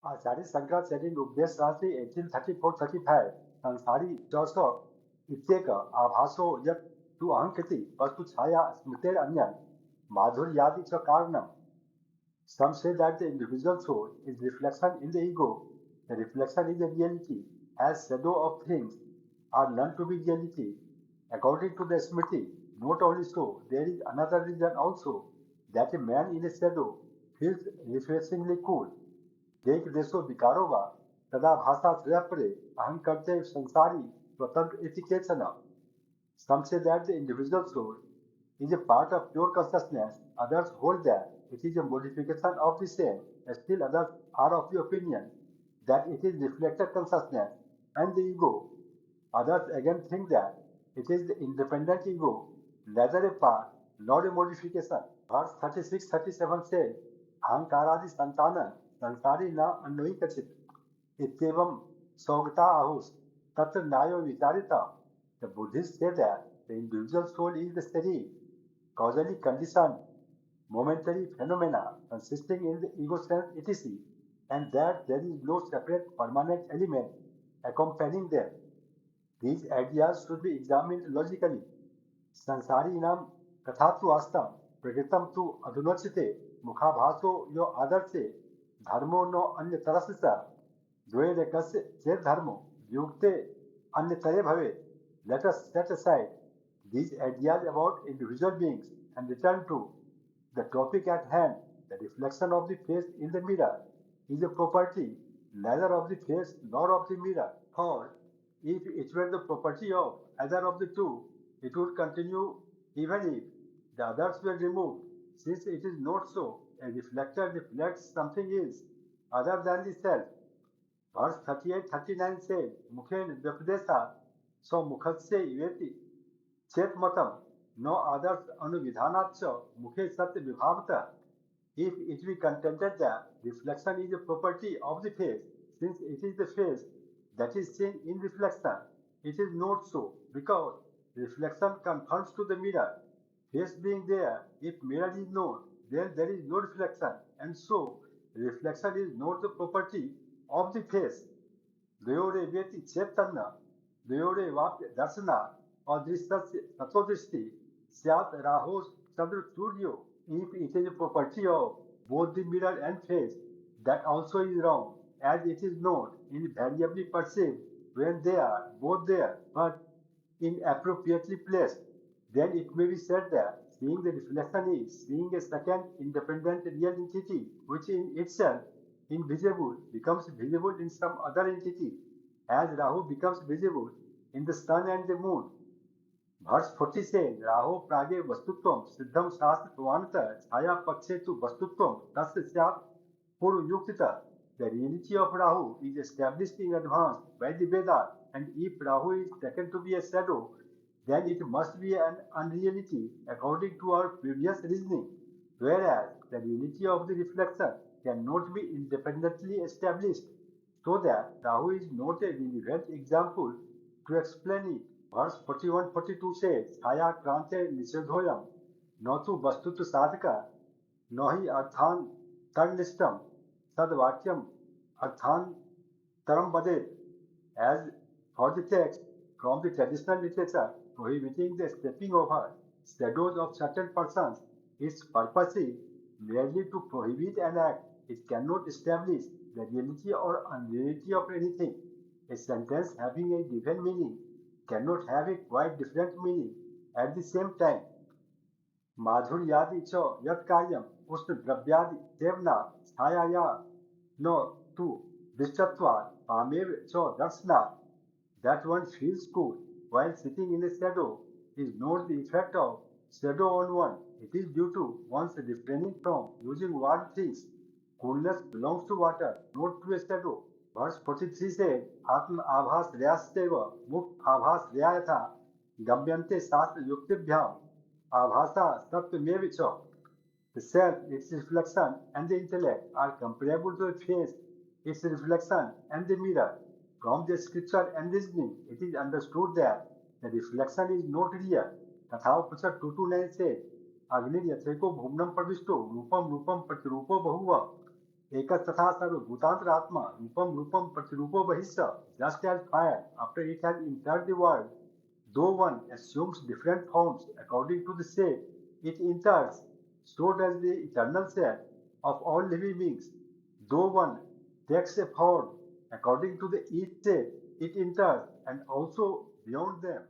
Acharya Shankara said in Upadesa Sahasri 1834-35, Sansari Joso Ityeka Abhaso Yat Tu Ahankati Vastu Chaya Smiter Anyan Madhur Yadi Cha Karanam. Some say that the individual soul is reflection in the ego. The reflection is the reality, as shadow of things are none to be reality. According to the Smriti, not only so, there is another reason also that a man in a shadow feels refreshingly cool. देख देशो विकारो वा तदा भाषा श्रेयपरे अहं करते संसारी स्वतंत्र इति केचन. Some say that the individual soul is a part of pure consciousness, others hold that it is a modification of the same, still others are of the opinion that it is reflected consciousness and the ego. Others again think that it is the independent ego, neither a part nor a modification. Verse 36-37 says, अहंकारादि संतानन संसारी न अन्वयी कथित इत्येवं सौगता आहुस तत्र न्यायो विचारिता. The Buddhists say that the individual soul is the serene, causally conditioned, momentary phenomena consisting in the ego sense etc., and that there is no separate permanent element accompanying them. These ideas should be examined logically. संसारीणां कथातु आस्तं प्रकृतं तु अधुनोच्यते मुखाभासो यो आदर्शे धर्मो no अन्यतरस्य द्वैरेकस्य चेत् धर्मो युक्ते अन्यतरे भवेत्. Let us set aside these ideas about individual beings and return to the topic at hand. The reflection of the face in the mirror is a property neither of the face nor of the mirror. For if it were the property of either of the two, it would continue even if the others were removed. Since it is not so, a reflector reflects something else other than the self. Verse 38-39 says, Mukhen Vyapdesa, so Mukhasya Iveti, Chet Matam, no others Anuvidhanacha, Mukhe Satya Vibhavata. If it be contended that reflection is a property of the face, since it is the face that is seen in reflection, it is not so, because reflection conforms to the mirror. Face being there, if mirror is known, then there is no reflection, and so reflection is not the property of the face. Dayore Vyeti Chetanna, Dayore Vapya Darsana, or Dristasya Tatodristi, Syat Rahos Chandra Suryo. If it is a property of both the mirror and face, that also is wrong, as it is not invariably perceived when they are both there, but inappropriately placed. Then it may be said that seeing the reflection is seeing a second independent real entity, which in itself invisible becomes visible in some other entity, as Rahu becomes visible in the sun and the moon. Verse 40 says, Raho prage vastutvam siddham shastra pravanata chaya pakshe tu vastutvam tasya syat puru yuktita. The reality of Rahu is established in advance by the Vedas, and if Rahu is taken to be a shadow, then it must be an unreality according to our previous reasoning, whereas the reality of the reflection cannot be independently established, so that Rahu is not a relevant example to explain it. Verse 41-42 says, Chaya krante nisedhoyam, notu vastutu sadhaka, nohi arthan tarnishtam, sadvakyam arthan taram vadet. As for the text from the traditional literature prohibiting the stepping over shadows of certain persons, its purpose is merely to prohibit an act. It cannot establish the reality or unreality of anything. A sentence having a given meaning cannot have a quite different meaning at the same time. माधुर्यादि च यत् कार्यम उष्ण द्रव्यादि सेवना छायाया न तु दृष्टत्वात् पामेव च दर्शनात्. That one feels cool while sitting in a shadow is not the effect of shadow on one. It is due to one's refraining from using warm things. Coolness belongs to water, not to a shadow. Verse 43 says, Atma abhas ryasyeva muk abhas ryayatha gamyante shastra yuktibhyam abhasa sattvamevicha. The self, its reflection, and the intellect are comparable to the face, its reflection, and the mirror. From the scripture and reasoning, it is understood that the reflection is not real. तथा उपनिषद 229 says, अग्नि यथेको भुवनम प्रविष्टो रूपम रूपम प्रतिरूपो बहुव. एकस्तथा सर्वभूतान्तरात्मा रूपम रूपम प्रतिरूपो बहिश्च, just as fire, after it has entered the world, though one assumes different forms according to the shape it enters, so does the eternal self of all living beings. Though one takes a form according to the each shape it enters, and also beyond them.